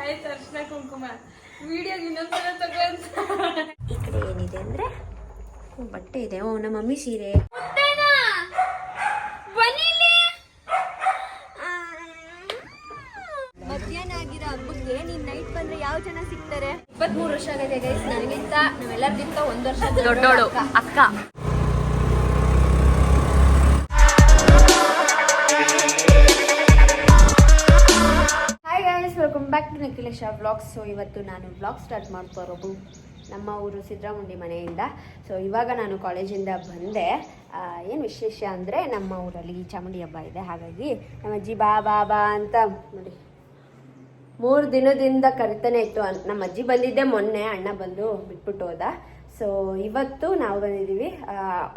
ಆಯ್ತು ಅರ್ಶಿನ ಕುಂಕುಮ ವಿಡಿಯೋ ಇನ್ನೊಂದ್ಸಲ ತಗೊಂತ. ಈ ಕಡೆ ಏನಿದೆ ಅಂದ್ರೆ ಬಟ್ಟೆ ಇದೆ. ಓ ನಮ್ಮ ಮಮ್ಮಿ ಸೀರೆ. ಮಧ್ಯಾಹ್ನ ಆಗಿರೋ ಹಬ್ಬಕ್ಕೆ ನೀನ್ ನೈಟ್ ಬಂದ್ರೆ ಯಾವ ಜನ ಸಿಗ್ತಾರೆ? 23 ವರ್ಷ ಆಗಿದೆ ಗೈಸ್. ನನಗಿಂತ ನಾವೆಲ್ಲರಿಗಿಂತ 1 ವರ್ಷ ದೊಡ್ಡೋಳು ಅಕ್ಕ. Hi guys, welcome back to Nikhilesh vlogs. So ಇವತ್ತು ನಾನು ವ್ಲಾಗ್ ಸ್ಟಾರ್ಟ್ ಮಾಡ್ತಾ ಇರೋದು ನಮ್ಮ ಊರು ಸಿದ್ದರಾಮುಂಡಿ ಮನೆಯಿಂದ. ಸೊ ಇವಾಗ ನಾನು ಕಾಲೇಜಿಂದ ಬಂದೆ. ಏನು ವಿಶೇಷ ಅಂದರೆ ನಮ್ಮ ಊರಲ್ಲಿ ಚಾಮುಂಡಿ ಹಬ್ಬ ಇದೆ. ಹಾಗಾಗಿ ನಮ್ಮ ಅಜ್ಜಿ ಬಾ ಬಾ ಬಾ ಅಂತ ನೋಡಿ 3 ದಿನದಿಂದ ಕರಿತಾನೆ ಇತ್ತು. ನಮ್ಮ ಅಜ್ಜಿ ಬಂದಿದ್ದೆ ಮೊನ್ನೆ, ಅಣ್ಣ ಬಂದು ಬಿಟ್ಬಿಟ್ಟು ಹೋದ. ಸೊ ಇವತ್ತು ನಾವು ಬಂದಿದ್ದೀವಿ.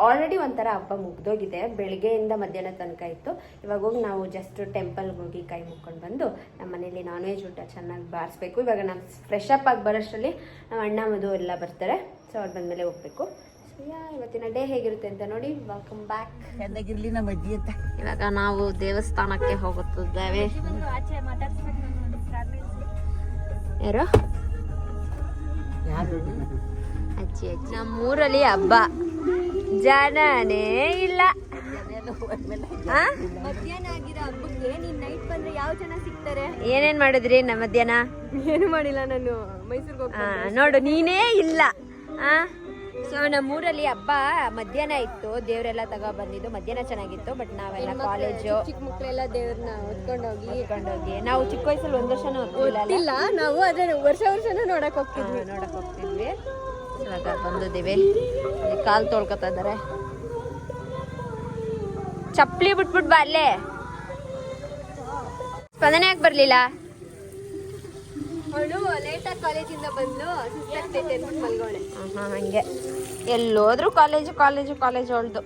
ಆಲ್ರೆಡಿ ಒಂಥರ ಹಬ್ಬ ಮುಗ್ದೋಗಿದೆ. ಬೆಳಗ್ಗೆಯಿಂದ ಮಧ್ಯಾಹ್ನ ತನಕ ಇತ್ತು. ಇವಾಗ ಹೋಗಿ ನಾವು ಜಸ್ಟ್ ಟೆಂಪಲ್ಗೆ ಹೋಗಿ ಕೈ ಮುಕ್ಕೊಂಡು ಬಂದು ನಮ್ಮ ಮನೇಲಿ ನಾನ್ ವೆಜ್ ಊಟ ಚೆನ್ನಾಗಿ ಬಾರಿಸ್ಬೇಕು. ಇವಾಗ ನಾನು ಫ್ರೆಶ್ ಅಪ್ ಆಗಿ ಬರೋಷ್ಟರಲ್ಲಿ ನಮ್ಮ ಅಣ್ಣ ಮದು ಎಲ್ಲ ಬರ್ತಾರೆ. ಸೊ ಅವ್ರು ಬಂದಮೇಲೆ ಹೋಗ್ಬೇಕು. ಸೊ ಇವತ್ತಿನ ಡೇ ಹೇಗಿರುತ್ತೆ ಅಂತ ನೋಡಿ. Welcome back. ಚೆನ್ನಾಗಿರ್ಲಿ ನಮ್ಮ ಅಜ್ಜಿ ಅಂತ. ಇವಾಗ ನಾವು ದೇವಸ್ಥಾನಕ್ಕೆ ಹೋಗುತ್ತಿದ್ದೇವೆ. ಯಾರು? ಅಜ್ಜಿ ಅಜ್ಜಿ. ನಮ್ಮೂರಲ್ಲಿ ಹಬ್ಬ ಜನನೇ ಇಲ್ಲ. ಮಧ್ಯಾಹ್ನ ಆಗಿರೋ ಹಬ್ಬಕ್ಕೆ ನೀನ್ ನೈಟ್ ಬಂದ್ರೆ ಯಾವ ಜನ ಸಿಗ್ತಾರೆ? ಏನೇನ್ ಮಾಡಿದ್ರಿ ನಮ್ಮ ಮಧ್ಯಾಹ್ನ? ಏನು ಮಾಡಿಲ್ಲ, ನಾನು ಮೈಸೂರಿಗೆ ಹೋಗ್ತೀನಿ. ನೋಡು ನೀನೇ ಇಲ್ಲ. ಸೊ ನಮ್ಮೂರಲ್ಲಿ ಹಬ್ಬ ಮಧ್ಯಾಹ್ನ ಇತ್ತು. ದೇವರೆಲ್ಲ ಬಂದಿದ್ದು ಮಧ್ಯಾಹ್ನ ಚೆನ್ನಾಗಿತ್ತು. ಬಟ್ ನಾವೆಲ್ಲ ಕಾಲೇಜು ಚಿಕ್ಕ ಮಕ್ಕಳೆಲ್ಲ ದೇವ್ರನ್ನ ಹೊತ್ಕೊಂಡೋಗಿ ನಾವು ಚಿಕ್ಕ ವಯಸ್ಸಲ್ಲಿ 1 ವರ್ಷನೂ ಹೊತ್ತಿಲ್ಲ. ನಾವು ಅದೇ ವರ್ಷನೂ ನೋಡಕ್ ಹೋಗ್ತಿದ್ವಿ. ಇವಾಗ ಬಂದಿದ್ದೀವಿ. ಕಾಲು ತೊಳ್ಕೊತಾ ಇದ್ದಾರೆ. ಚಪ್ಪಲಿ ಬಿಟ್ಬಿಟ್ ಬಾ ಅಲ್ಲೇ. ಸ್ಪಂದನೆ ಯಾಕೆ ಬರ್ಲಿಲ್ಲ? ಅವಳು ಲೇಟಾಗಿ ಕಾಲೇಜಿಂದ ಬಂದು ಸುಸ್ತಾಗ್ತೈತೆ ಅಂದ್ಬಿಟ್ಟು ಮಲ್ಗೋಳೆ. ಹಂಗೆ ಎಲ್ಲೋದ್ರು ಕಾಲೇಜು ಕಾಲೇಜು ಕಾಲೇಜು ಅವಳ್ದು.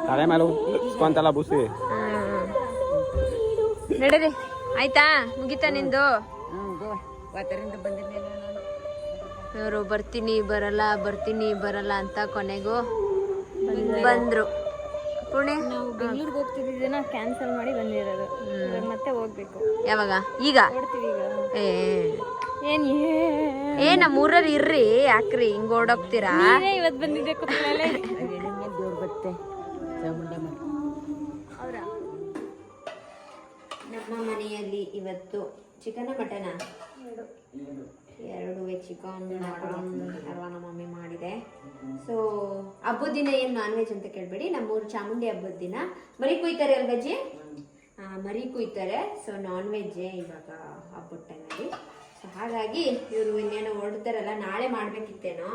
ತಲೆ ಮೇಲೆ ಇಸ್ಕೊಂತಲ್ಲ ಬುಸಿ. ನಡೀರಿ ಆಯ್ತಾ? ಮುಗಿತಾ ನಿಂದು? ಇವರು ಬರ್ತೀನಿ ಬರಲ್ಲ ಅಂತ ಕೊನೆಗೂ ಬಂದ್ರು. ಪುಣೆ ನಾವು ಬೆಂಗಳೂರಿಗೆ ಹೋಗ್ತಿದ್ದಿದ್ದೇನ ಕ್ಯಾನ್ಸಲ್ ಮಾಡಿ ಬಂದಿರೋದು. ಮತ್ತೆ ಹೋಗ್ಬೇಕು. ಯಾವಾಗ? ಈಗ ನೋಡ್ತೀವಿ. ಏ ನಮ್ಮ ಊರಲ್ಲಿ ಇರ್ರಿ, ಯಾಕ್ರಿ ಹಿಂಗ್ ಓಡೋಗ್ತೀರಾ? ಇವತ್ತು ಬಂದಿದ್ದೆ ಕುತ್ಕೊಳ್ಳೆ. ನಮ್ಮ ಮನೆಯಲ್ಲಿ ಇವತ್ತು ಚಿಕನ್ ಮಟನ್ 2 ಚಿಕನ್ ಮಟನ್ ಎಲ್ಲ ನಮ್ಮ ಮಮ್ಮಿ ಮಾಡಿದೆ. ಸೊ ಹಬ್ಬದ ದಿನ ಏನು ನಾನ್ ವೆಜ್ ಅಂತ ಕೇಳಬೇಡಿ. ನಮ್ಮೂರು ಚಾಮುಂಡಿ ಹಬ್ಬದ ದಿನ ಮರಿ ಕುಯ್ತಾರೆ ಅಲ್ವಜ್ಜಿ? ಮರಿ ಕುಯ್ತಾರೆ. ಸೊ ನಾನ್ ವೆಜ್ಜೇ ಇವಾಗ ಹಬ್ಬದ ಟೈಮಲ್ಲಿ. ಸೊ ಹಾಗಾಗಿ ಇವರು ಇನ್ನೇನೋ ಹೊರಡ್ತಾರಲ್ಲ, ನಾಳೆ ಮಾಡ್ಬೇಕಿತ್ತೇನೋ,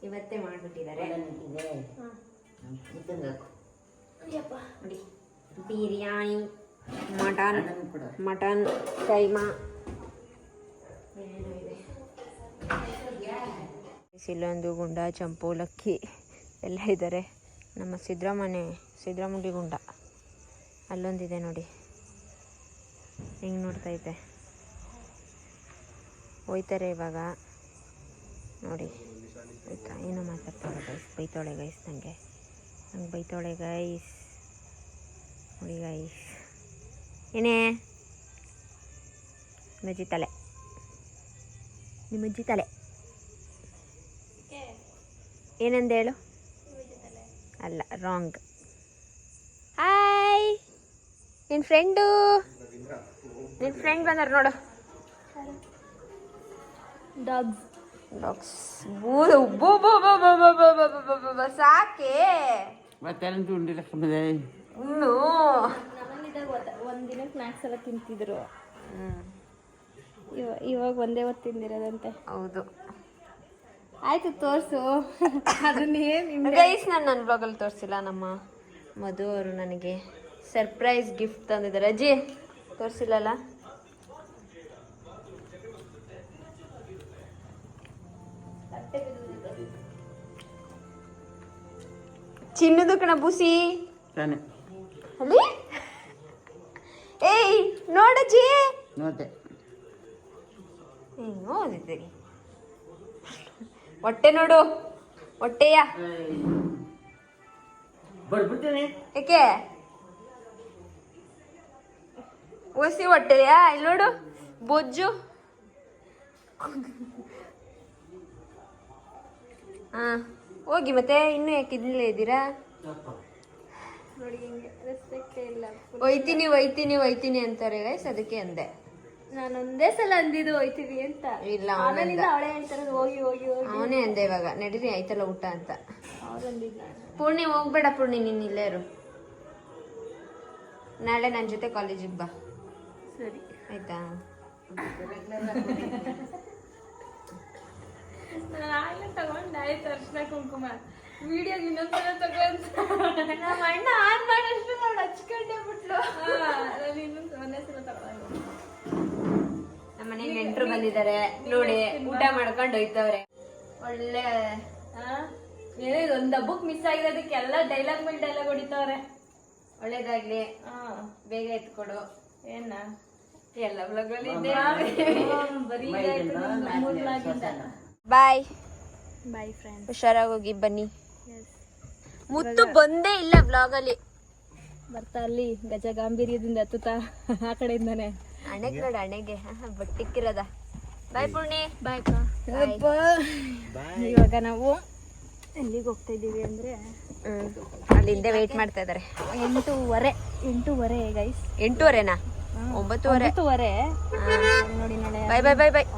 ಇವತ್ತೇ ಮಾಡ್ಬಿಟ್ಟಿದ್ದಾರೆ. ನೋಡಿ ಬಿರಿಯಾನಿ, ಮಟನ್ ಕೈಮಾ ಏನೇನೋ ಇದೆ. ಇಲ್ಲೊಂದು ಗುಂಡ, ಚಂಪೋಲಕ್ಕಿ ಎಲ್ಲ ಇದ್ದಾರೆ. ನಮ್ಮ ಸಿದ್ದರಾಮುಂಡಿ ಗುಂಡ ಅಲ್ಲೊಂದಿದೆ ನೋಡಿ, ಹೆಂಗೆ ನೋಡ್ತಾ ಇದೆ. ಹೋಯ್ತಾರೆ ಇವಾಗ ನೋಡಿ. ಆಯ್ತಾ? ಏನೋ ಮಾತಾಡ್ತಾಳೆ ಗೈಸ್, ಬೈತಾಳೆ ಗೈಸ್, ನಂಗೆ ಬೈತಾಳೆ ಗೈಸ್. ನೋಡಿ ಗೈಸ್, ಏನೇ ನಿಮ್ಮಜ್ಜಿ ತಲೆ ಏನಂದ ಹೇಳು? ಅಲ್ಲ, ರಾಂಗ್. ಹಾಯ್, ನಿನ್ನ ಫ್ರೆಂಡ್ ಬಂದಾರ ನೋಡು. ಡಾಗ್ಸ್ ಸಾಕೆ ಇನ್ನು ಒಂದಿನ ಸ್ನಾಕ್ಸ್ ಎಲ್ಲ ತಿಂತಿದ್ರು. ಇವಾಗ ಒಂದೇ ಹೊತ್ತು ತಿಂದಿರೋದಂತೆ. ಹೌದು. ಆಯ್ತು, ತೋರಿಸು ಅದನ್ನೇನು ಗೈಸ್. ನಾನು ನನ್ನ ಬ್ಲಾಗಲ್ಲಿ ತೋರಿಸಿಲ್ಲ. ನಮ್ಮ ಮಧು ಅವರು ನನಗೆ ಸರ್ಪ್ರೈಸ್ ಗಿಫ್ಟ್ ತಂದಿದ್ದಾರೆ. ಅಜ್ಜಿ ತೋರಿಸಿಲ್ಲಲ್ಲ? ಚಿನ್ನದು ಕಣ ಬೂಸಿ. ಅಲ್ಲಿ ಏಯ್ ನೋಡಜ್ಜಿ ನೋಡ್ದೆ ಹಿಂಗೆ ಓದಿದ್ದೀರಿ ಹೊಟ್ಟೆ ನೋಡು ಹೊಟ್ಟೆಯ ಬರ್ಬಿಡ್ತೇನೆ ಏಕೆ ಒಸಿ ಹೊಟ್ಟೆಯ ಇಲ್ಲಿ ನೋಡು ಬೊಜ್ಜು ಹಾ ಹೋಗಿ ಮತ್ತೆ ಇನ್ನೂ ಯಾಕೆ ಇಲ್ಲೇ ಇದ್ದೀರಾ ನೋಡಿ ಹಿಂಗೆ ರೆಸ್ಪೆಕ್ಟ್ ಇಲ್ಲ. ಒಯ್ತೀನಿ ಒಯ್ತೀನಿ ಒಯ್ತೀನಿ ಅಂತಾರೆ ಗೈಸ್ ಅದಕ್ಕೆ ಅಂದೆ. ನಾನು ಒಂದೇ ಸಲ ಅಂದಿದ್ದು ಹೋಯ್ತೀವಿ ಅಂತ. ಇಲ್ಲ ಆಮೇಲಿಂದ ಅವಳೇ ಹೇಳ್ತಾರೆ ಹೋಗಿ ಹೋಗಿ ಹೋಗಿ. ಅವನೇ ಅಂದೆ ಇವಾಗ ನಡೀರಿ ಆಯ್ತಲ್ಲ ಊಟ ಅಂತ. ಅವ್ರಂದಿಲ್ಲ. ಪೂರ್ಣಿ ಹೋಗ್ಬೇಡ ಪೂರ್ಣಿ ನೀನು ಇಲ್ಲೇ ಇರು. ನಾಳೆ ನನ್ನ ಜೊತೆ ಕಾಲೇಜಿಗೆ ಬಾ ಸರಿ ಆಯ್ತಾ. ನಾನು ಆಗಲೇ ತಗೊಂಡು ಆಯ್ತು ಅರ್ಶಿನ ಕುಂಕುಮ ವಿಡಿಯೋಗೆ ಇನ್ನೊಂದ್ಸಲ ತಗೊಂತ ನಮ್ಮ ಅಣ್ಣ ಆನ್ ಮಾಡಷ್ಟು ನಾನು ಹಚ್ಕೊಂಡೆ ಬಿಟ್ಲು. ನಾನು ಇನ್ನೊಂದು ಒಂದೇ ಸಲ ತಗೊಂಡು ನಮ್ಮ ಮನೆಗೆ ನೆಂಟರು ಬಂದಿದ್ದಾರೆ ನೋಡಿ ಊಟ ಮಾಡ್ಕೊಂಡು ಹೋಯ್ತವ್ರೆ. ಒಳ್ಳೆ ಏನೇ ಒಂದು ಹಬ್ಬಕ್ಕೆ ಮಿಸ್ ಆಗಿರೋದಕ್ಕೆಲ್ಲ ಡೈಲಾಗ್ ಮೇಲೆ ಡೈಲಾಗ್ ಹೊಡಿತವ್ರೆ. ಒಳ್ಳೇದಾಗ್ಲಿ ಬೇಗ ಎತ್ಕೊಡು. ಏನ ಎಲ್ಲ ಬ್ಲಾಗಲ್ಲಿ ಇದೆ. ಬರೀ ಮೂರ್ನಾಗಿದ್ದ. ಬಾಯ್ ಬಾಯ್ ಫ್ರೆಂಡ್. ಹುಷಾರಾಗಿ ಹೋಗಿ ಬನ್ನಿ. ಮುತ್ತು ಬಂದೇ ಇಲ್ಲ ಬ್ಲಾಗಲ್ಲಿ. ಬರ್ತಾ ಅಲ್ಲಿ ಗಜ ಗಾಂಭೀರ್ಯದಿಂದ ಹತ್ತುತ್ತಾ ಆ ಕಡೆಯಿಂದಾನೆ ಅಣೆಗೆ ನೋಡು ಅಣೆಗೆ ಬಟ್ಟಿಕ್ಕಿರೋದ. ಬಾಯ್ ಪೂರ್ಣಿ. ಬಾಯ್ ಇವಾಗ ನಾವು ಎಲ್ಲಿಗೆ ಹೋಗ್ತಾ ಇದ್ದೀವಿ ಅಂದ್ರೆ ಅಲ್ಲಿಂದ ವೇಟ್ ಮಾಡ್ತಾ ಇದಾರೆ. 8:30 ಗೈಸ್. 8:30ನಾ? 9:30 ನೋಡಿ ನಾಳೆ. Bye bye bye bye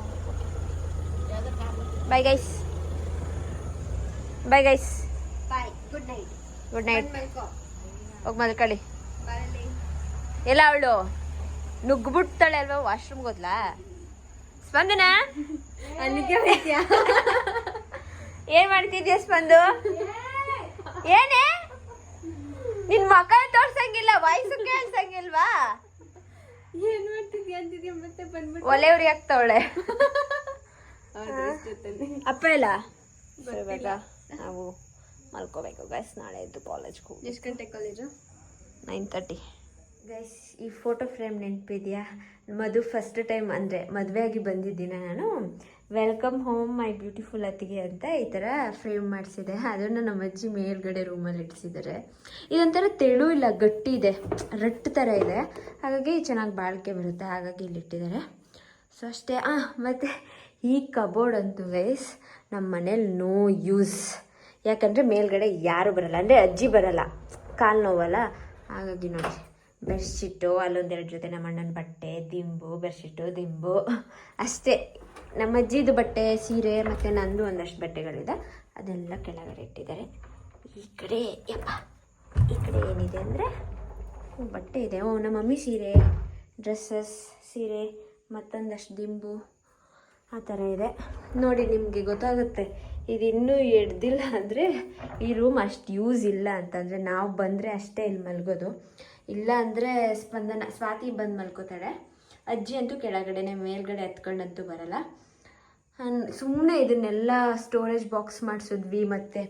bye guys. Bye guys. Bye good night. Good night. ಹೋಗಿ ಮಲ್ಕೊಳ್ಳಿ. ಎಲ್ಲ ಅವಳು ನುಗ್ಬಿಡ್ತಾಳೆ ಅಲ್ವಾ ವಾಶ್ರೂಮ್ಗೆ ಹೋದ್ಲಾ ಸ್ಪಂದನ? ಅಲ್ಲಿಗೆ ಹೋಗ್ತೀಯಾ? ಏನ್ ಮಾಡ್ತಿದ್ಯಾ ಸ್ಪಂದು? ಏನೇ ನಿನ್ ಮಕ್ಕ ತೋರ್ಸಂಗಿಲ್ಲ ವಾಯ್ಸು ಕೇಳ್ಸಂಗಿಲ್ವಾ? ಏನ್ ಮಾಡ್ತಿದ್ಯಾ ಅಂತಿದ್ಯಾ ಮತ್ತೆ ಬಂದ್ಬಿಟ್ಟು ಒಲೆ ಉರಿ ಆಗ್ತಾವಳೆ. ಅಪ್ಪ ಇಲ್ಲ ಇವಾಗ ನಾವು ಮಲ್ಕೋಬೇಕು ಗೈಸ್. ನಾಳೆ ಎದ್ದು ಕಾಲೇಜ್ಗೆ ಹೋಗಿ. ಎಷ್ಟು ಗಂಟೆ ಕಾಲೇಜು? 9:30 ಗೈಸ್. ಈ ಫೋಟೋ ಫ್ರೇಮ್ ನೆನಪಿದೆಯಾ? ಮಧು ಫಸ್ಟ್ ಟೈಮ್ ಅಂದರೆ ಮದುವೆ ಆಗಿ ಬಂದಿದ್ದೀನ ನಾನು. ವೆಲ್ಕಮ್ ಹೋಮ್ ಮೈ ಬ್ಯೂಟಿಫುಲ್ ಅತ್ತಿಗೆ ಅಂತ ಈ ಥರ ಫ್ರೇಮ್ ಮಾಡಿಸಿದೆ. ಅದನ್ನು ನಮ್ಮ ಅಜ್ಜಿ ಮೇಲ್ಗಡೆ ರೂಮಲ್ಲಿ ಇಡಿಸಿದ್ದಾರೆ. ಇದೊಂಥರ ತೆಳು ಇಲ್ಲ, ಗಟ್ಟಿ ಇದೆ, ರಟ್ಟು ಥರ ಇದೆ, ಹಾಗಾಗಿ ಚೆನ್ನಾಗಿ ಬಾಳಿಕೆ ಬರುತ್ತೆ, ಹಾಗಾಗಿ ಇಲ್ಲಿಟ್ಟಿದ್ದಾರೆ. ಸೊ ಅಷ್ಟೇ. ಮತ್ತು ಈ ಕಬೋರ್ಡ್ ಅಂತೂ ಗೈಸ್ ನಮ್ಮ ಮನೇಲಿ ನೋ ಯೂಸ್. ಯಾಕಂದರೆ ಮೇಲ್ಗಡೆ ಯಾರು ಬರಲ್ಲ, ಅಂದರೆ ಅಜ್ಜಿ ಬರಲ್ಲ, ಕಾಲು ನೋವಲ್ಲ, ಹಾಗಾಗಿ ನೋಡಿ ಬೆಡ್ಶೀಟು, ಅಲ್ಲೊಂದೆರಡು ಜೊತೆ ನಮ್ಮ ಅಣ್ಣನ ಬಟ್ಟೆ, ದಿಂಬು, ಬೆಡ್ಶೀಟು, ದಿಂಬು ಅಷ್ಟೇ. ನಮ್ಮ ಅಜ್ಜಿದು ಬಟ್ಟೆ, ಸೀರೆ ಮತ್ತು ನಂದು ಒಂದಷ್ಟು ಬಟ್ಟೆಗಳಿದೆ, ಅದೆಲ್ಲ ಕೆಳಗಡೆ ಇಟ್ಟಿದ್ದಾರೆ. ಈ ಕಡೆ ಈ ಕಡೆ ಏನಿದೆ ಅಂದರೆ ಬಟ್ಟೆ ಇದೆ. ನಮ್ಮ ಮಮ್ಮಿ ಸೀರೆ, ಡ್ರೆಸ್ಸಸ್, ಸೀರೆ, ಮತ್ತೊಂದಷ್ಟು ದಿಂಬು ಆ ಥರ ಇದೆ. ನೋಡಿ ನಿಮಗೆ ಗೊತ್ತಾಗುತ್ತೆ ಇದು ಇನ್ನೂ ಎಡ್ದಿಲ್ಲ ಅಂದರೆ ಈ ರೂಮ್ ಅಷ್ಟು ಯೂಸ್ ಇಲ್ಲ ಅಂತಂದರೆ. ನಾವು ಬಂದರೆ ಅಷ್ಟೇ ಇಲ್ಲಿ ಮಲ್ಗೋದು, ಇಲ್ಲ ಅಂದರೆ ಸ್ವಾತಿ ಬಂದು ಮಲ್ಕೋತಾಳೆ. ಅಜ್ಜಿ ಅಂತೂ ಕೆಳಗಡೆನೆ, ಮೇಲ್ಗಡೆ ಹತ್ಕೊಂಡಂತೂ ಬರಲ್ಲ. ಸುಮ್ಮನೆ ಇದನ್ನೆಲ್ಲ ಸ್ಟೋರೇಜ್ ಬಾಕ್ಸ್ ಮಾಡಿಸಿದ್ವಿ, ಮತ್ತು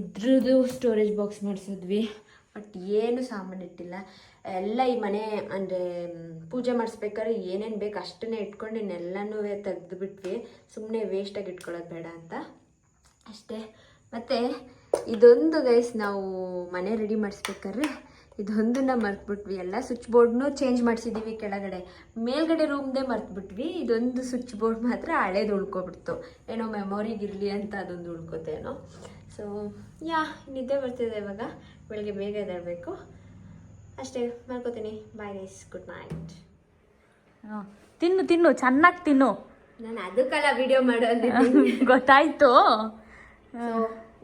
ಇದ್ರದ್ದು ಸ್ಟೋರೇಜ್ ಬಾಕ್ಸ್ ಮಾಡಿಸಿದ್ವಿ, ಬಟ್ ಏನು ಸಾಮಾನು ಇಟ್ಟಿಲ್ಲ. ಎಲ್ಲ ಈ ಮನೆ ಅಂದರೆ ಪೂಜೆ ಮಾಡಿಸ್ಬೇಕಾದ್ರೆ ಏನೇನು ಬೇಕು ಅಷ್ಟನ್ನೇ ಇಟ್ಕೊಂಡು ಇನ್ನೆಲ್ಲನೂ ತೆಗೆದುಬಿಟ್ವಿ, ಸುಮ್ಮನೆ ವೇಸ್ಟಾಗಿ ಇಟ್ಕೊಳ್ಳೋದು ಬೇಡ ಅಂತ ಅಷ್ಟೇ. ಮತ್ತು ಇದೊಂದು ಗೈಸ್ ನಾವು ಮನೆ ರೆಡಿ ಮಾಡಿಸ್ಬೇಕಾದ್ರೆ ಇದೊಂದನ್ನು ಮರ್ತ್ಬಿಟ್ವಿ. ಎಲ್ಲ ಸ್ವಿಚ್ ಬೋರ್ಡ್ನೂ ಚೇಂಜ್ ಮಾಡಿಸಿದ್ದೀವಿ ಕೆಳಗಡೆ, ಮೇಲ್ಗಡೆ ರೂಮ್ದೇ ಮರ್ತ್ಬಿಟ್ವಿ. ಇದೊಂದು ಸ್ವಿಚ್ ಬೋರ್ಡ್ ಮಾತ್ರ ಹಳೇದು ಉಳ್ಕೊಬಿಡ್ತು, ಏನೋ ಮೆಮೊರಿಗಿರಲಿ ಅಂತ ಅದೊಂದು ಉಳ್ಕೋತೇನೋ. ಸೊ ನಿದ್ದೆ ಬರ್ತಿದೆ ಇವಾಗ, ಬೆಳಗ್ಗೆ ಬೇಗ ಎದ್ದೇಳಬೇಕು ಅಷ್ಟೇ. ಮಲ್ಕೋತೀನಿ. Bye guys, good night. ತಿನ್ನು ಚೆನ್ನಾಗಿ ತಿನ್ನು. ನಾನು ಅದಕ್ಕೆಲ್ಲ ವಿಡಿಯೋ ಮಾಡೋದು ಗೊತ್ತಾಯ್ತು.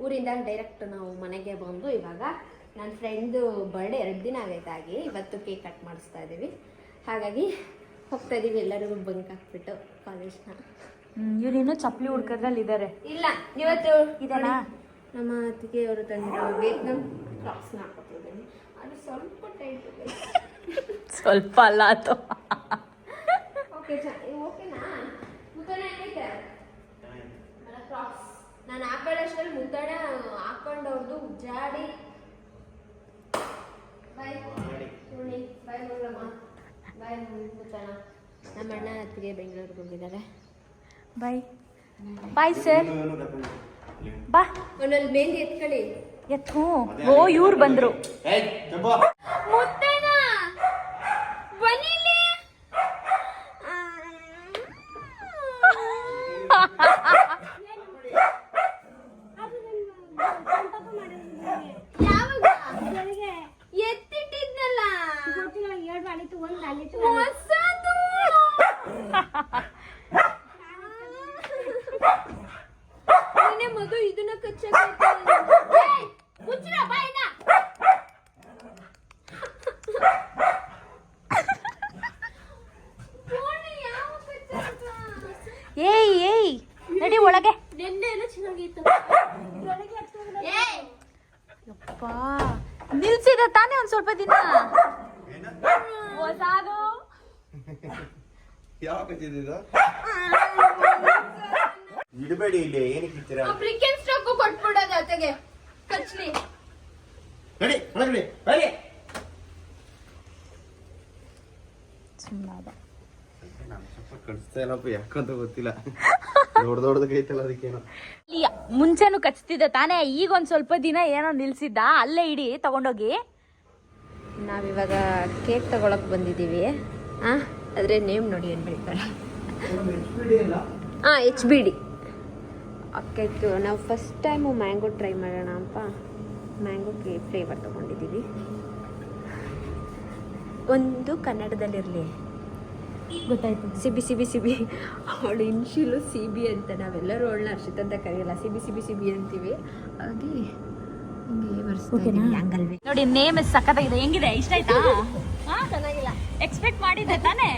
ಊರಿಂದ ಡೈರೆಕ್ಟ್ ನಾವು ಮನೆಗೆ ಬಂದು ಇವಾಗ ನನ್ನ ಫ್ರೆಂಡು ಬರ್ಡೇ 2 ದಿನ ಆಗೈತಾಗಿ, ಇವತ್ತು ಕೇಕ್ ಕಟ್ ಮಾಡಿಸ್ತಾ ಇದ್ದೀವಿ, ಹಾಗಾಗಿ ಹೋಗ್ತಾ ಇದ್ದೀವಿ ಎಲ್ಲರಿಗೂ ಬಂಕ್ ಹಾಕ್ಬಿಟ್ಟು ಕಾಲೇಜ್ನ. ಇವ್ರೇನು ಚಪ್ಪಲಿ ಹುಡ್ಕದ್ರಲ್ಲಿ ಇದ್ದಾರೆ. ಇಲ್ಲ ಇವತ್ತು ಇದೆನಾ ನಮ್ಮ ಅತ್ತಿಗೆ ಅವರು ತಂದಿರೋ ವಿಯೆಟ್ನಾಂ ಕ್ರಾಕ್ಸ್ನ ಹಾಕೋತಿದ್ದೀನಿ. ಅದು ಸ್ವಲ್ಪ ಟೈಟ್ ಇದೆ, ಸ್ವಲ್ಪ ಅಲ್ಲ ಅದು. ಓಕೆನಾ? ಮುತ್ತಣ ಹೆಂಗೈತೆ ಕ್ರಾಕ್ಸ್? ನಾನು ಹಾಕೊಳ್ಳೋಷ್ಟರಲ್ಲಿ ಮುತ್ತಣ ಹಾಕೊಂಡವ್ರದ್ದು ಉಜ್ಜಾಡಿ. ಬಾಯ್ ಬಾಯ್ ಹೋಗ್ರಮ್ಮ. ಕೂತಣ. ನಮ್ಮ ಅಣ್ಣ ಅತ್ತಿಗೆ ಬೆಂಗಳೂರಿಗೆ ಹೋಗಿದ್ದಾರೆ. ಬಾಯ್ ಬಾಯ್ ಸರ್. ಬಾ ಒಂದೊಂದು ಮೆಹಂದಿ ಎತ್ಕೊಳ್ಳಿ. ಎತ್ತು. ಓ ಇವ್ರು ಬಂದ್ರು. ಮುತ್ತಣ್ಣ ಬನ್ನಿಲಿ. ಎತ್ತಿಟ್ಟಿದ್ನಲ್ಲ ಹೊಸದು. ನಿನ್ನೆ ಮಗು ಇದನ್ನ ಏಯ್ ಏಯ್ ನಡಿ ಒಳಗೆ. ನೆನ್ನೆ ಎಲ್ಲ ಚೆನ್ನಾಗಿತ್ತು. ಯಪ್ಪಾ ನಿಲ್ಸಿದ ತಾನೇ ಒಂದ್ ಸ್ವಲ್ಪ ದಿನ. ಹೊಸಾದು ಇಡಬೇಡಿ ಇಲ್ಲಿ ಏನಕ್ಕೆ ಇರ್ತೀರಾ? ಬ್ರಿಕೆನ್ ಸ್ಟಾಕ್ ಕೊಟ್ಬಿಡೋದು ಅತೆಗೆ ಕಚ್ಲಿ. ನಡಿ ಒಳಗಡೆ ಬನ್ನಿ. ಸುಮ್ಮನಾದ. ನಾನು ಸ್ವಲ್ಪ ಕಳಿಸ್ತಾ ಇಲ್ಲಪ್ಪ ಯಾಕಂತ ಗೊತ್ತಿಲ್ಲ. ದೊಡ್ಡದಕ್ಕೆ ಐತಲ್ಲ ಅದಕ್ಕೇನೋ. ಮುಂಚೆನು ಕಚ್ತಿದ್ದ ತಾನೇ, ಈಗ ಒಂದ್ ಸ್ವಲ್ಪ ದಿನ ಏನೋ ನಿಲ್ಸಿದ್ದ. ಅಲ್ಲೇ ಇಡಿ ತಗೊಂಡೋಗಿ. ನಾವಿವಾಗ ಕೇಕ್ ತಗೊಳಕ್ ಬಂದಿದ್ದೀವಿ. ಅದ್ರೆ ನೇಮ್ ನೋಡಿ ಏನು ಬರೀತಾರೆ. HBD cake. ನಾವು ಫಸ್ಟ್ ಟೈಮು ಮ್ಯಾಂಗೋ ಟ್ರೈ ಮಾಡೋಣ ಅಂತ ಮ್ಯಾಂಗೋ ಫ್ಲೇವರ್ ತೊಗೊಂಡಿದ್ದೀವಿ. ಒಂದು ಕನ್ನಡದಲ್ಲಿರಲಿ, ಗೊತ್ತಾಯ್ತು. ಸಿಬಿ ಅವಳು ಇನ್ಶಿಲು CB ಅಂತ. ನಾವೆಲ್ಲರೂ ಅವಳನ್ನ ಅರ್ಷಿತ್ ಅಂತ ಕರೆಯಲ್ಲ, ಸಿಬಿ ಅಂತೀವಿ. ಹಾಗೆ ಹಿಂಗೆ ಬರ್ಸ್ತೀವಿ. ನೋಡಿ ನೇಮ್ ಸಖತ್ತಾಗಿದೆ. ಹೆಂಗಿದೆ? ಇಷ್ಟ ಆಯ್ತಾ? ಚೆನ್ನಾಗಿಲ್ಲ. ಎಕ್ಸ್ಪೆಕ್ಟ್ ಮಾಡಿದ್ದೆ ತಾನೇ?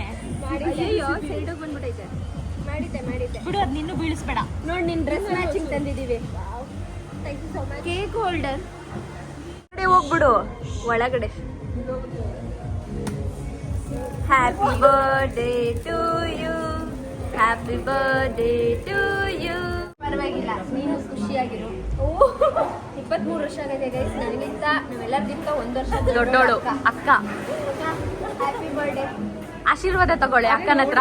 ಅಯ್ಯೋ ಸೈಡಿಗೆ ಬಂದ್ಬಿಟ್ಟೈತೆ. ಮಾಡಿದ್ದೆ ಬಿಡು, ಅದ್ ನಿನ್ನೂ ಬೀಳಿಸ್ಬೇಡ. ನೋಡಿ ನಿನ್ನ ಡ್ರೆಸ್ ಮ್ಯಾಚಿಂಗ್ ತಂದಿದ್ದೀವಿ. ಕೇಕ್ ಹೋಲ್ಡರ್ ಹೋಗ್ಬಿಡು ಒಳಗಡೆ. Happy birthday to you, happy birthday to you. ಪರವಾಗಿಲ್ಲ, ನೀನು ಖುಷಿಯಾಗಿರು. 23 ವರ್ಷ ಆಗಿದೆ ಗೈಸ್ ನನಗಿಂತ. ನಾವೆಲ್ಲರಿಗಿಂತ 1 ವರ್ಷ ದೊಡ್ಡೋಳು ಅಕ್ಕ. Happy birthday. ಆಶೀರ್ವಾದ ತಗೊಳ್ಳಿ ಅಕ್ಕನ ಹತ್ರ.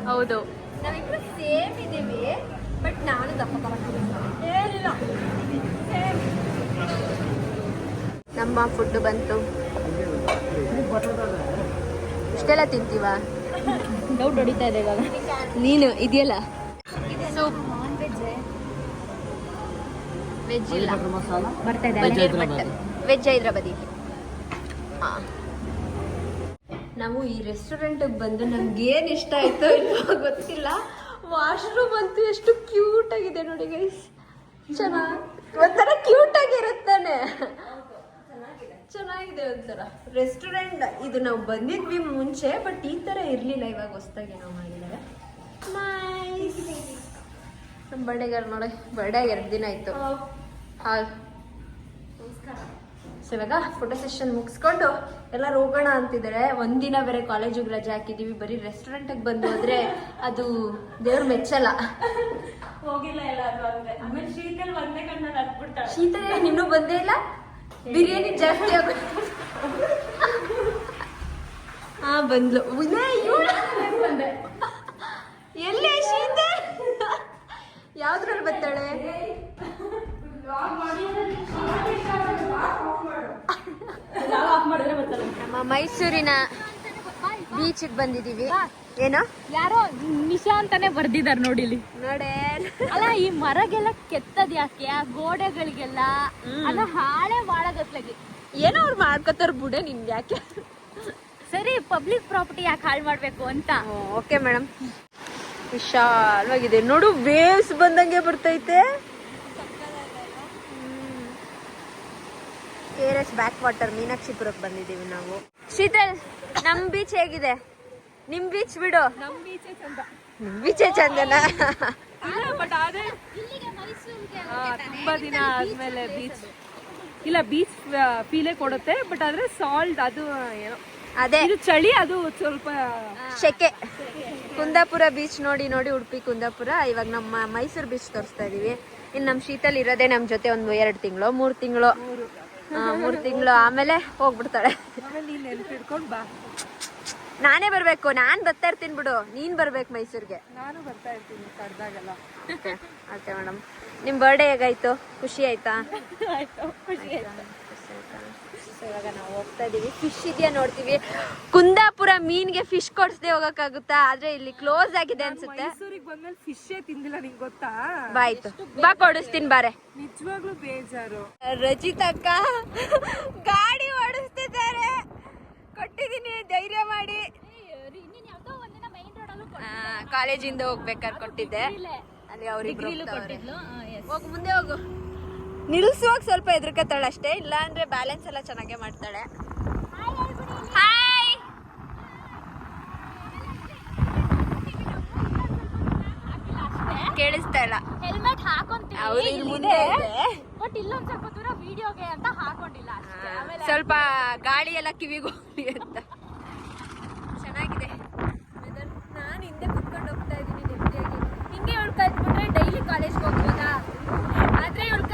ಹೌದು, ನಾವಿಬ್ರು ಸೇಮ್ ಇದ್ದೀವಿ, ಬಟ್ ನಾನು ದಪ್ಪ ಏನಿಲ್ಲ. ನಮ್ಮ ಫುಡ್ ಬಂತು. ಇಷ್ಟೆಲ್ಲ ತಿಂತೀವ? ಡೌಟ್ ಹೊಡಿತಾ ಇದೆ ಇವಾಗ. ನೀನು ಇದೆಯಲ್ಲ ಸೂಪ್. ವೆಜ್ ಇಲ್ಲ, ಬರ್ತಾ ಇದೆ. ವೆಜ್ ಹೈದ್ರಾಬಾದಿ. ನಾವು ಈ ರೆಸ್ಟೋರೆಂಟಿಗೆ ಬಂದು ನಮ್ಗೆ ಏನು ಇಷ್ಟ ಆಯ್ತೋ ಇಲ್ವೋ ಗೊತ್ತಿಲ್ಲ. ವಾಶ್ರೂಮ್ ಅಂತೂ ಎಷ್ಟು ಕ್ಯೂಟ್ ಆಗಿದೆ ನೋಡಿ ಗೈಸ್. ಚೆನ್ನಾಗಿ ಒಂಥರ ಕ್ಯೂಟ್ ಆಗಿರುತ್ತಾನೆ. ಚೆನ್ನಾಗಿದೆ ಒಂಥರ ರೆಸ್ಟೋರೆಂಟ್. ಇದು ನಾವು ಬಂದಿದ್ವಿ ಮುಂಚೆ, ಬಟ್ ಈ ಥರ ಇರಲಿಲ್ಲ. ಇವಾಗ ಹೊಸದಾಗಿ ನಾವು ಮಾಡಿದ್ದಾರೆ. ನಮ್ಮ ಬರ್ಡೇಗಾರ ನೋಡಿ, ಬರ್ಡೇ 2 ದಿನ ಆಯಿತು. ಸೊ ಇವಾಗ ಫೋಟೋ ಸೆಷನ್ ಮುಗಿಸ್ಕೊಂಡು ಎಲ್ಲರೂ ಹೋಗೋಣ ಅಂತಿದ್ದಾರೆ. 1 ದಿನ ಬೇರೆ ಕಾಲೇಜಿಗೆ ರಜೆ ಹಾಕಿದ್ದೀವಿ. ಬರೀ ರೆಸ್ಟೋರೆಂಟಿಗೆ ಬಂದು ಹೋದ್ರೆ ಅದು ದೇವ್ರ ಮೆಚ್ಚಲ್ಲ. ಹೋಗಿಲ್ಲ ಎಲ್ಲಾರು ಅಂದ್ರೆ. ಆಮೇಲೆ ಶೀತಲ್ ಒಂದೇ ಕಣ್ಣ ಹತ್ಬಿಡ್ತಾಳೆ. ಶೀತಲ್ ಇನ್ನೂ ಬಂದೇ ಇಲ್ಲ. ಬಿರಿಯಾನಿ ಜಾಸ್ತಿ ಆಗುತ್ತೆ. ಬಂದ್ಲು. ಎಲ್ಲೇ ಶೀತಲ್? ಯಾವ್ದ್ರಲ್ಲಿ ಬರ್ತಾಳೆ? ನಮ್ಮ ಮೈಸೂರಿನ ಬೀಚಿಗೆ ಬಂದಿದೀವಿ. ಏನೋ ಯಾರೋ ನಿಶಾ ಅಂತಾನೆ ಬರ್ದಿದಾರೆ ನೋಡಿಲಿ. ನೋಡೇ ಅಲ್ಲ, ಈ ಮರಗೆಲ್ಲ ಕೆತ್ತದ್ ಯಾಕೆ? ಆ ಗೋಡೆಗಳಿಗೆಲ್ಲ ಅಲ್ಲ ಹಾಳೆ ಮಾಡಗತ್ಲಾಗಿ ಏನೋ ಅವ್ರು ಮಾಡ್ಕೊತಾರ ಬುಡೆ. ನಿಮ್ಗೆ ಯಾಕೆ? ಸರಿ, ಪಬ್ಲಿಕ್ ಪ್ರಾಪರ್ಟಿ ಯಾಕೆ ಹಾಳು ಮಾಡ್ಬೇಕು ಅಂತ. Okay madam. ವಿಶಾಲವಾಗಿದೆ ನೋಡು, ವೇವ್ಸ್ ಬಂದಂಗೆ ಬರ್ತೈತೆ. KRS ಬ್ಯಾಕ್ ವಾಟರ್ ಮೀನಾಕ್ಷಿಪುರಕ್ಕೆ ಬಂದಿದ್ದೀವಿ ನಾವು. ಶೀತಲ್, ನಮ್ ಬೀಚ್ ಹೇಗಿದೆ? ನಿಮ್ ಬೀಚ್ ಬಿಡು, ನಮ್ ಬೀಚೇ ಚಂದ. ನಿಮ್ ಬೀಚೇ ಚಂದನಾ? ಬಟ್ ಆದ್ರೆ ತುಂಬಾ ದಿನ ಆದ್ಮೇಲೆ ಬೀಚ್ ಇಲ್ಲ, ಬೀಚ್ ಫೀಲೇ ಕೊಡುತ್ತೆ. ಬಟ್ ಆದ್ರೆ ಸಾಲ್ಟ್ ಅದು ಏನೋ ಅದೇ ಇದು ಚಳಿ, ಅದು ಸ್ವಲ್ಪ ಶೆಕೆ. ಕುಂದಾಪುರ ಬೀಚ್ ನೋಡಿ ಉಡುಪಿ ಕುಂದಾಪುರ. ಇವಾಗ ನಮ್ಮ ಮೈಸೂರು ಬೀಚ್ ತೋರಿಸ್ತಾ ಇದೀವಿ. ಇನ್ನು ನಮ್ಮ ಶೀತಲ್ ಇರೋದೇ ನಮ್ಮ ಜೊತೆ ಒಂದು 2 ತಿಂಗಳು 3 ತಿಂಗಳು. 3 ತಿಂಗಳು ಆಮೇಲೆ ಹೋಗ್ಬಿಡ್ತಾಳೆ. ಆಮೇಲೆ ನೀನ್ ನೆನ್ಪಿಡ್ಕೊಂಡ್ ಬಾ. ನಾನೇ ಬರ್ಬೇಕು, ನಾನ್ ಬರ್ತಾ ಇರ್ತೀನಿ ಬಿಡು, ನೀನ್ ಬರ್ಬೇಕು ಮೈಸೂರಿಗೆ. ನಾನು ಬರ್ತಾ ಇರ್ತೀನಿ ಕಡ್ದಾಗೆಲ್ಲ. ಓಕೆ ಮೇಡಮ್, ನಿಮ್ ಬರ್ಡೇ ಹೇಗಾಯ್ತು? ಖುಷಿ ಆಯ್ತಾ? ಖುಷಿ ಆಯ್ತು. ಇವಾಗ ನಾವು ಹೋಗ್ತಾ ಇದೀವಿ, ಫಿಶ್ ಇದೆಯಾ ನೋಡ್ತೀವಿ. ಕುಂದಾಪುರ ಮೀನ್ಗೆ ಫಿಶ್ ಕೊಡ್ಸದೆ ಹೋಗಕ್ಕಾಗುತ್ತಾ? ಆದ್ರೆ ಇಲ್ಲಿ ಕ್ಲೋಸ್ ಆಗಿದೆ ಅನ್ಸುತ್ತೆ. ಮೈಸೂರಿಗೆ ಬಂದ್ಮೇಲೆ ಫಿಶೇ ತಿಂದಿಲ್ಲ, ನಿಂಗೆ ಗೊತ್ತಾ? ಬಾಯ್ತು, ಬಾ ಕೊಡಿಸ್ತೀನಿ ಬಾರೆ. ನಿಜವಾಗ್ಲೂ ಬೇಜಾರು. ರಚಿತಕ್ಕ ಗಾಡಿ ಓಡಿಸ್ತಿದ್ದಾರೆ, ಕೊಟ್ಟಿದ್ದೀನಿ ಧೈರ್ಯ ಮಾಡಿ. ಕಾಲೇಜಿಂದ ಹೋಗ್ಬೇಕಾದ್ರೆ ಕೊಟ್ಟಿದ್ದೆ, ಅಲ್ಲಿ ಅವ್ರಿಬ್ರು ಹೋಗು, ಮುಂದೆ ಹೋಗು. ನಿಲ್ಸುವಾಗ ಸ್ವಲ್ಪ ಹೆದರ್ಕತ್ತಾಳೆ ಅಷ್ಟೇ, ಇಲ್ಲ ಅಂದ್ರೆ ಬ್ಯಾಲೆನ್ಸ್ ಎಲ್ಲ ಚೆನ್ನಾಗೇ ಮಾಡ್ತಾಳೆ. ಹಾಯ್, ಕೇಳಿಸ್ತಾ ಇಲ್ಲ. ಹೆಲ್ಮೆಟ್ ಹಾಕೊಂತೀವಿ, ಅವ್ರು ಇಲ್ಲಿ ಮುಂದೆ ಇದೆ. ಬಟ್ ಇಲ್ಲೊಂದ್ ಸ್ವಲ್ಪ ದೂರ ವಿಡಿಯೋಗೆ ಅಂತ ಹಾಕೊಂಡಿಲ್ಲ ಅಷ್ಟೇ. ಆಮೇಲೆ ಸ್ವಲ್ಪ ಗಾಳಿ ಎಲ್ಲ ಕಿವಿಗೆ ಹೋಗ್ಲಿ ಅಂತ. ಚೆನ್ನಾಗಿದೆ. ನಾನು ಹಿಂದೆ ಕುತ್ಕೊಂಡು ಹೋಗ್ತಾ ಇದ್ದೀನಿ ನೆಮ್ಮದಿಯಾಗಿ. ಹಿಂಗೆ ಇವಳು ಕಲ್ತ್ಬಿಟ್ರೆ ಡೈಲಿ ಕಾಲೇಜ್ಗೆ ಹೋಗ್ಬೋದಾ? ಆದ್ರೆ ಇವಳು